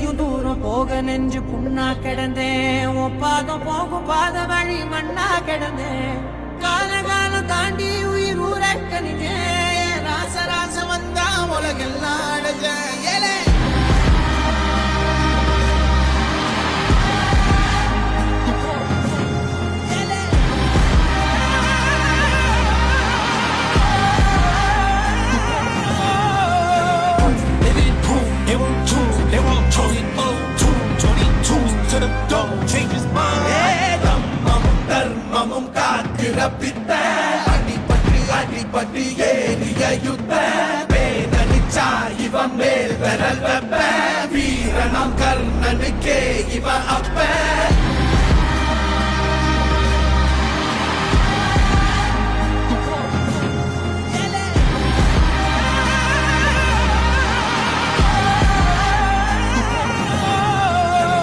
நீயும் தூரம் போக நெஞ்சு புண்ணா கிடந்தேன் பாதம் போகும் பாத வழி மண்ணா கிடந்தேன் காலம் தாண்டி உயிர் ஊரக்கணிஞ்சேன் ராச ராச வந்தா உலகெல்லாம் அடைஞ்சேன் ஏலே அடிபட்டு ஏறிய யுத்த வேதனிச்சா இவன் மேல் விரல் வெப்ப வீரனாம் கர்ணனுக்கே இவ அப்ப